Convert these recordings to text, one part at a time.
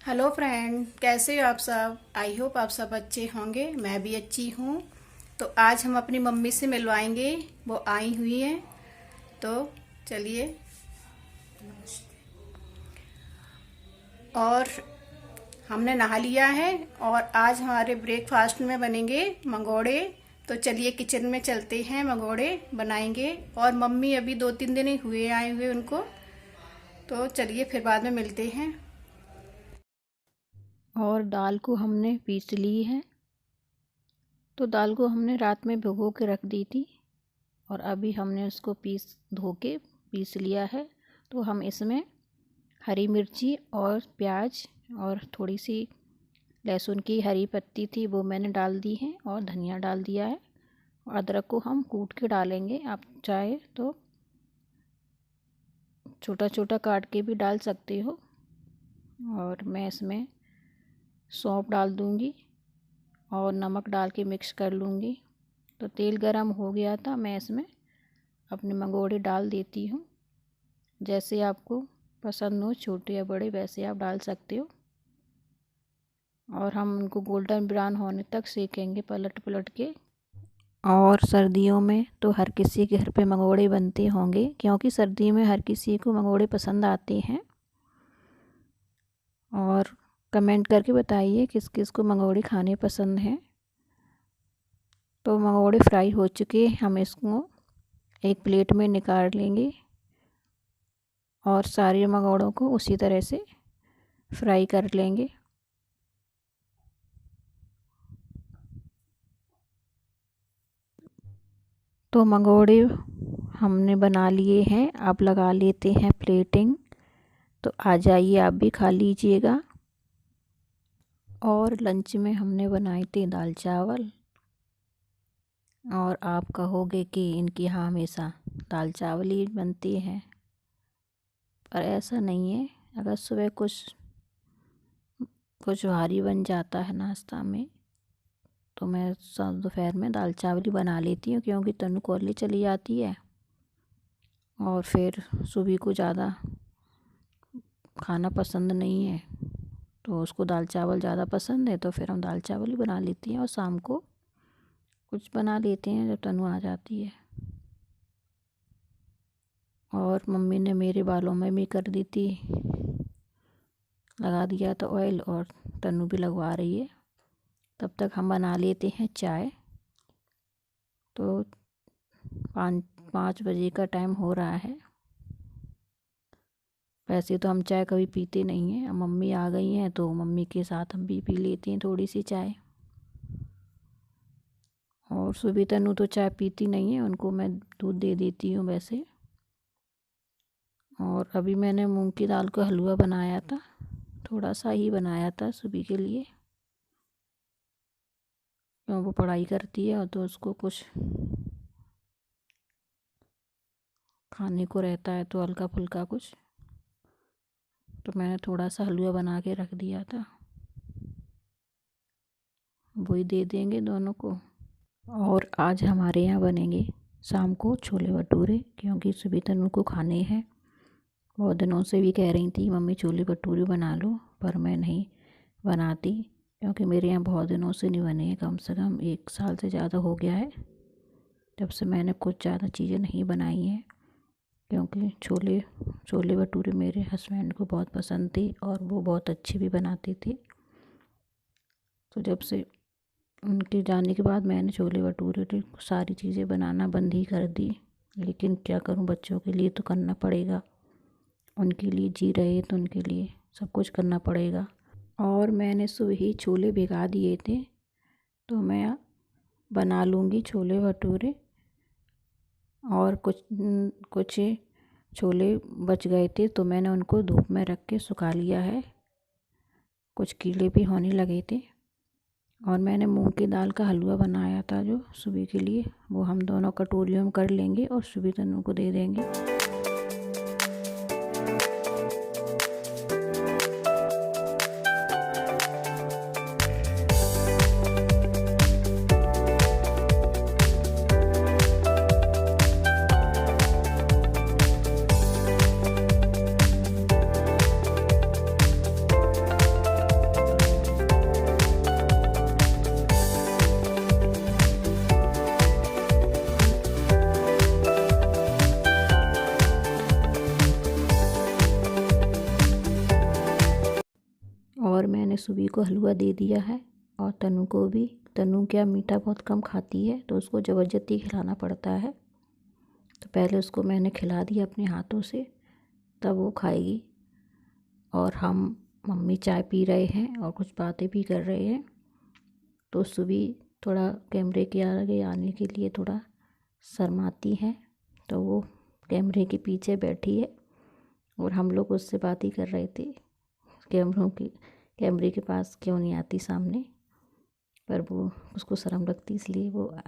Hello friend, कैसे हो आप सब। आई होप आप सब अच्छे होंगे। मैं भी अच्छी हूँ। तो आज हम अपनी मम्मी से मिलवाएंगे। वो आई हुई हैं। तो चलिए। और हमने नहा लिया है। और आज हमारे ब्रेकफास्ट में बनेंगे मंगोड़े। तो चलिए किचन में चलते हैं, मंगोड़े बनाएंगे। और मम्मी अभी 2-3 दिन ही हुए आए हुए उनको। तो चलिए फिर बाद में मिलते हैं। और दाल को हमने पीस ली है। तो दाल को हमने रात में भिगो के रख दी थी और अभी हमने उसको धो के पीस लिया है। तो हम इसमें हरी मिर्ची और प्याज और थोड़ी सी लहसुन की हरी पत्ती थी वो मैंने डाल दी है और धनिया डाल दिया है। और अदरक को हम कूट के डालेंगे, आप चाहे तो छोटा छोटा काट के भी डाल सकते हो। और मैं इसमें सौंफ डाल दूँगी और नमक डाल के मिक्स कर लूँगी। तो तेल गरम हो गया था, मैं इसमें अपने मंगोड़े डाल देती हूँ। जैसे आपको पसंद हो, छोटे या बड़े, वैसे आप डाल सकते हो। और हम उनको गोल्डन ब्राउन होने तक सेकेंगे पलट पलट के। और सर्दियों में तो हर किसी के घर पे मंगोड़े बनते होंगे, क्योंकि सर्दी में हर किसी को मंगोड़े पसंद आते हैं। और कमेंट करके बताइए किस किस को मंगोड़े खाने पसंद हैं। तो मंगोड़े फ्राई हो चुके, हम इसको एक प्लेट में निकाल लेंगे और सारे मंगोड़ों को उसी तरह से फ्राई कर लेंगे। तो मंगोड़े हमने बना लिए हैं, अब लगा लेते हैं प्लेटिंग। तो आ जाइए, आप भी खा लीजिएगा। और लंच में हमने बनाए थे दाल चावल। और आप कहोगे कि इनके यहाँ हमेशा दाल चावल ही बनती हैं, पर ऐसा नहीं है। अगर सुबह कुछ कुछ भारी बन जाता है नाश्ता में, तो मैं दोपहर में दाल चावल ही बना लेती हूँ, क्योंकि तनु कॉलेज चली जाती है और फिर सुबह को ज़्यादा खाना पसंद नहीं है। तो उसको दाल चावल ज़्यादा पसंद है, तो फिर हम दाल चावल ही बना लेती हैं और शाम को कुछ बना लेते हैं जब तनु आ जाती है। और मम्मी ने मेरे बालों में भी कर दी थी, लगा दिया था ऑयल, और तनु भी लगवा रही है। तब तक हम बना लेते हैं चाय। तो 5 बजे का टाइम हो रहा है। वैसे तो हम चाय कभी पीते नहीं हैं, अब मम्मी आ गई हैं तो मम्मी के साथ हम भी पी लेते हैं थोड़ी सी चाय। और सुबह तनु तो चाय पीती नहीं है, उनको मैं दूध दे देती हूँ वैसे। और अभी मैंने मूंग की दाल का हलवा बनाया था, थोड़ा सा ही बनाया था सुबह के लिए, क्यों वो पढ़ाई करती है और तो उसको कुछ खाने को रहता है, तो हल्का फुल्का कुछ। तो मैंने थोड़ा सा हलवा बना के रख दिया था, वही दे देंगे दोनों को। और आज हमारे यहाँ बनेंगे शाम को छोले भटूरे, क्योंकि सुबह तनु को खाने हैं। बहुत दिनों से भी कह रही थी मम्मी छोले भटूरे बना लो, पर मैं नहीं बनाती, क्योंकि मेरे यहाँ बहुत दिनों से नहीं बने हैं। कम से कम 1 साल से ज़्यादा हो गया है जब से मैंने कुछ ज़्यादा चीज़ें नहीं बनाई हैं। क्योंकि छोले छोले भटूरे मेरे हस्बैंड को बहुत पसंद थी और वो बहुत अच्छे भी बनाते थे। तो जब से उनके जाने के बाद मैंने छोले भटूरे तो सारी चीज़ें बनाना बंद ही कर दी। लेकिन क्या करूं, बच्चों के लिए तो करना पड़ेगा, उनके लिए जी रहे तो उनके लिए सब कुछ करना पड़ेगा। और मैंने सुबह ही छोले भिगा दिए थे, तो मैं बना लूँगी छोले भटूरे। और कुछ छोले बच गए थे, तो मैंने उनको धूप में रख के सुखा लिया है, कुछ कीड़े भी होने लगे थे। और मैंने मूंग की दाल का हलवा बनाया था जो सुबह के लिए, वो हम दोनों कटोरियों में कर लेंगे और सुबह तनु को दे देंगे। सुबी को हलवा दे दिया है और तनु को भी। तनु क्या मीठा बहुत कम खाती है तो उसको ज़बरदस्ती खिलाना पड़ता है। तो पहले उसको मैंने खिला दिया अपने हाथों से, तब वो खाएगी। और हम मम्मी चाय पी रहे हैं और कुछ बातें भी कर रहे हैं। तो सुबी थोड़ा कैमरे के आगे आने के लिए थोड़ा शर्माती है, तो वो कैमरे के पीछे बैठी है और हम लोग उससे बात ही कर रहे थे। कैमरे के पास क्यों नहीं आती सामने, पर वो उसको शर्म लगती इसलिए वो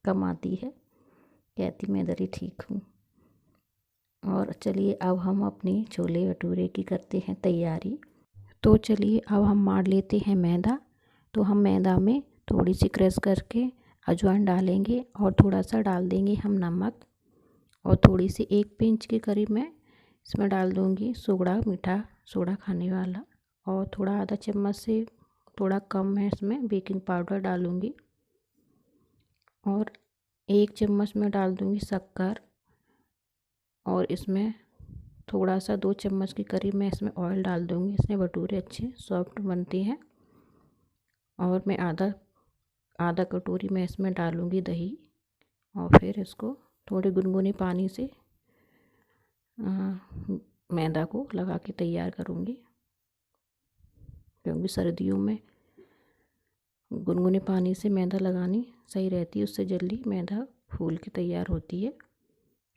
कम आती है, कहती मैं इधर ही ठीक हूँ। और चलिए अब हम अपने छोले भटूरे की करते हैं तैयारी। तो चलिए अब हम मार लेते हैं मैदा। तो हम मैदा में थोड़ी सी क्रश करके अजवाइन डालेंगे और थोड़ा सा डाल देंगे हम नमक, और थोड़ी सी 1 पिंच के करीब मैं इसमें डाल दूँगी सोडा, मीठा सोडा खाने वाला। और थोड़ा आधा चम्मच से थोड़ा कम है इसमें बेकिंग पाउडर डालूँगी। और 1 चम्मच में डाल दूँगी शक्कर। और इसमें थोड़ा सा 2 चम्मच के करीब मैं इसमें ऑयल डाल दूँगी, इसमें भटूरे अच्छे सॉफ्ट बनते हैं। और मैं आधा कटोरी मैं इसमें डालूँगी दही, और फिर इसको थोड़े गुनगुने पानी से मैदा को लगा के तैयार करूँगी, क्योंकि सर्दियों में गुनगुने पानी से मैदा लगानी सही रहती है, उससे जल्दी मैदा फूल के तैयार होती है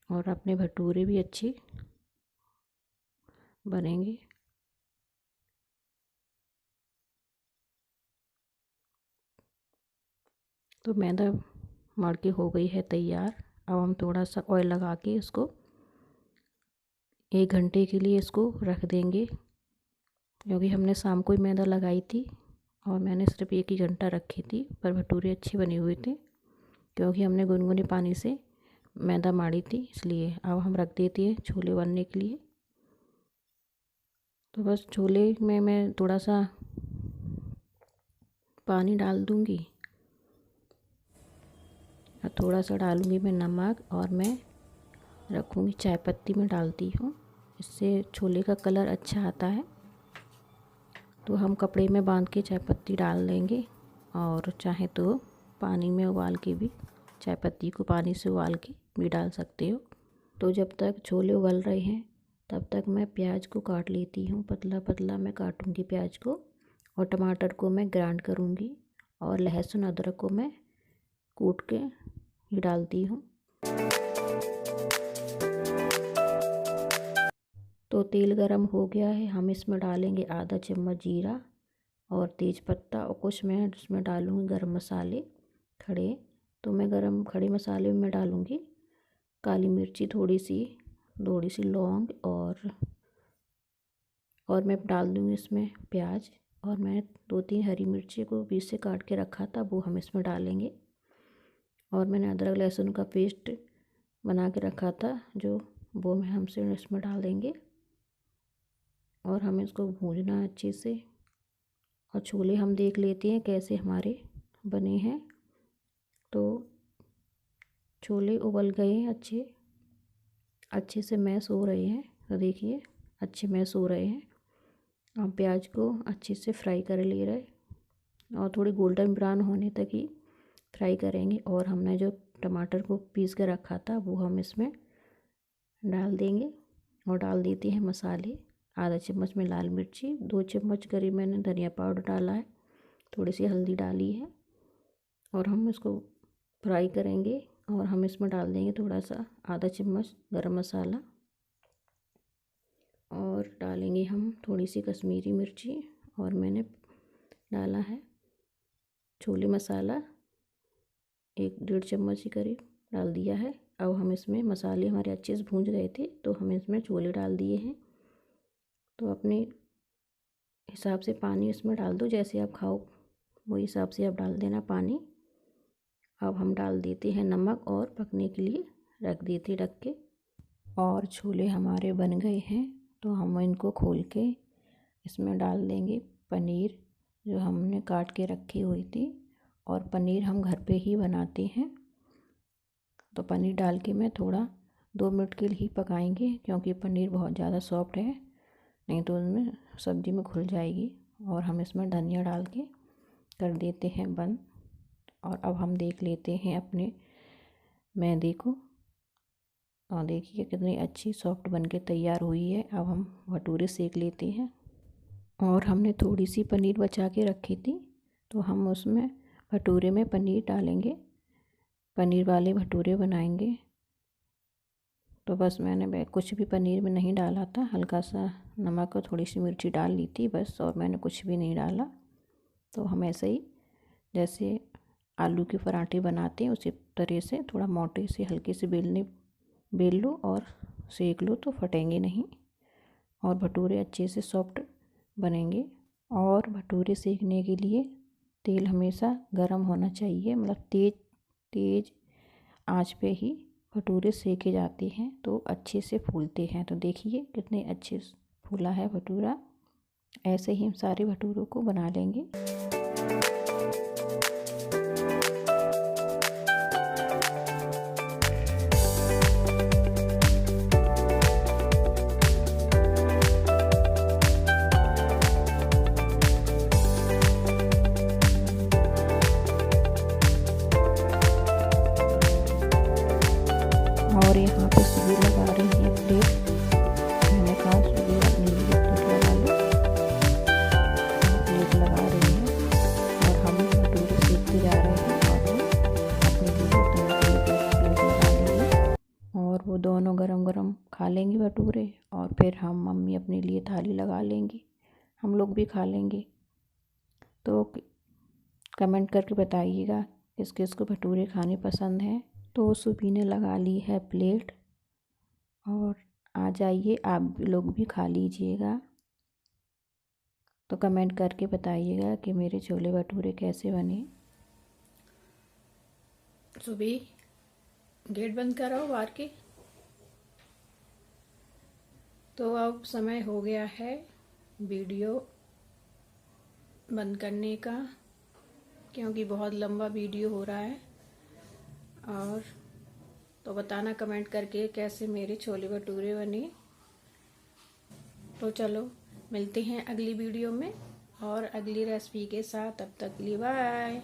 और अपने भटूरे भी अच्छे बनेंगे। तो मैदा मड़ के हो गई है तैयार। अब हम थोड़ा सा ऑयल लगा के इसको 1 घंटे के लिए इसको रख देंगे, क्योंकि हमने शाम को ही मैदा लगाई थी और मैंने सिर्फ 1 ही घंटा रखी थी, पर भटूरे अच्छे बने हुए थे क्योंकि हमने गुनगुने पानी से मैदा माड़ी थी, इसलिए। अब हम रख देते हैं छोले बनने के लिए। तो बस छोले में मैं थोड़ा सा पानी डाल दूँगी और थोड़ा सा डालूँगी मैं नमक, और मैं रखूँगी चाय पत्ती में डालती हूँ, इससे छोले का कलर अच्छा आता है। तो हम कपड़े में बांध के चाय पत्ती डाल देंगे, और चाहे तो पानी में उबाल के भी चाय पत्ती को पानी से उबाल के भी डाल सकते हो। तो जब तक छोले उबल रहे हैं तब तक मैं प्याज को काट लेती हूँ। पतला पतला मैं काटूँगी प्याज को, और टमाटर को मैं ग्राइंड करूँगी, और लहसुन अदरक को मैं कूट के ही डालती हूँ। तो तेल गरम हो गया है, हम इसमें डालेंगे आधा चम्मच जीरा और तेज पत्ता, और कुछ मैं इसमें डालूँगी गरम मसाले खड़े। तो मैं गरम खड़े मसाले में डालूँगी काली मिर्ची थोड़ी सी लौंग, और मैं डाल दूँगी इसमें प्याज। और मैं 2-3 हरी मिर्ची को बीच से काट के रखा था, वो हम इसमें डालेंगे। और मैंने अदरक लहसुन का पेस्ट बना के रखा था वो हम इसमें डाल देंगे, और हमें इसको भूनना है अच्छे से। और छोले हम देख लेते हैं कैसे हमारे बने हैं। तो छोले उबल गए हैं, अच्छे से मैश हो रहे हैं। तो देखिए अच्छे मैश हो रहे हैं। हम प्याज को अच्छे से फ्राई कर ले रहे, और थोड़ी गोल्डन ब्राउन होने तक ही फ्राई करेंगे। और हमने जो टमाटर को पीस के रखा था वो हम इसमें डाल देंगे, और डाल देते हैं मसाले। आधा चम्मच में लाल मिर्ची, 2 चम्मच करीब मैंने धनिया पाउडर डाला है, थोड़ी सी हल्दी डाली है, और हम इसको फ्राई करेंगे। और हम इसमें डाल देंगे थोड़ा सा आधा चम्मच गरम मसाला, और डालेंगे हम थोड़ी सी कश्मीरी मिर्ची, और मैंने डाला है छोले मसाला 1-1.5 चम्मच के करीब डाल दिया है। अब हम इसमें मसाले हमारे अच्छे से भून गए थे, तो हम इसमें छोले डाल दिए हैं। तो अपने हिसाब से पानी इसमें डाल दो, जैसे आप खाओ वो हिसाब से आप डाल देना पानी। अब हम डाल देते हैं नमक, और पकने के लिए रख देते ढक के। और छोले हमारे बन गए हैं, तो हम इनको खोल के इसमें डाल देंगे पनीर जो हमने काट के रखी हुई थी। और पनीर हम घर पे ही बनाते हैं, तो पनीर डाल के मैं थोड़ा 2 मिनट के लिए ही पकाएंगे, क्योंकि पनीर बहुत ज़्यादा सॉफ्ट है, नहीं तो उसमें सब्ज़ी में घुल जाएगी। और हम इसमें धनिया डाल के कर देते हैं बंद। और अब हम देख लेते हैं अपने मैदे को, और देखिए कितनी अच्छी सॉफ्ट बन के तैयार हुई है। अब हम भटूरे सेक लेते हैं। और हमने थोड़ी सी पनीर बचा के रखी थी, तो हम उसमें भटूरे में पनीर डालेंगे, पनीर वाले भटूरे बनाएंगे। तो बस मैंने कुछ भी पनीर में नहीं डाला था, हल्का सा नमक और थोड़ी सी मिर्ची डाल ली थी बस, और मैंने कुछ भी नहीं डाला। तो हम ऐसे ही जैसे आलू के पराठे बनाते हैं उसी तरह से थोड़ा मोटे से हल्के से बेल लो और सेक लो, तो फटेंगे नहीं और भटूरे अच्छे से सॉफ्ट बनेंगे। और भटूरे सेकने के लिए तेल हमेशा गर्म होना चाहिए, मतलब तेज आंच पे ही भटूरे सेके जाते हैं तो अच्छे से फूलते हैं। तो देखिए कितने अच्छे फूला है भटूरा। ऐसे ही हम सारे भटूरों को बना लेंगे। और यहाँ पे सुबह लगा रही है प्लेट। मैंने कहा सुबह अपने लिए प्लेट लगा लो, प्लेट लगा रही है और हम भटूरे सेकते जा रहे हैं। और अपने लिए प्लेट लगा ली और वो दोनों गरम गरम खा लेंगे भटूरे, और फिर हम मम्मी अपने लिए थाली लगा लेंगी, हम लोग भी खा लेंगे। तो कमेंट करके बताइएगा किस किस को भटूरे खाने पसंद हैं। तो सुबी ने लगा ली है प्लेट, और आ जाइए आप लोग भी खा लीजिएगा। तो कमेंट करके बताइएगा कि मेरे छोले भटूरे कैसे बने। सुबी गेट बंद कराओ बाहर के। तो अब समय हो गया है वीडियो बंद करने का, क्योंकि बहुत लंबा वीडियो हो रहा है। और तो बताना कमेंट करके कैसे मेरे छोले भटूरे बने। तो चलो मिलते हैं अगली वीडियो में और अगली रेसिपी के साथ। तब तक के लिए बाय।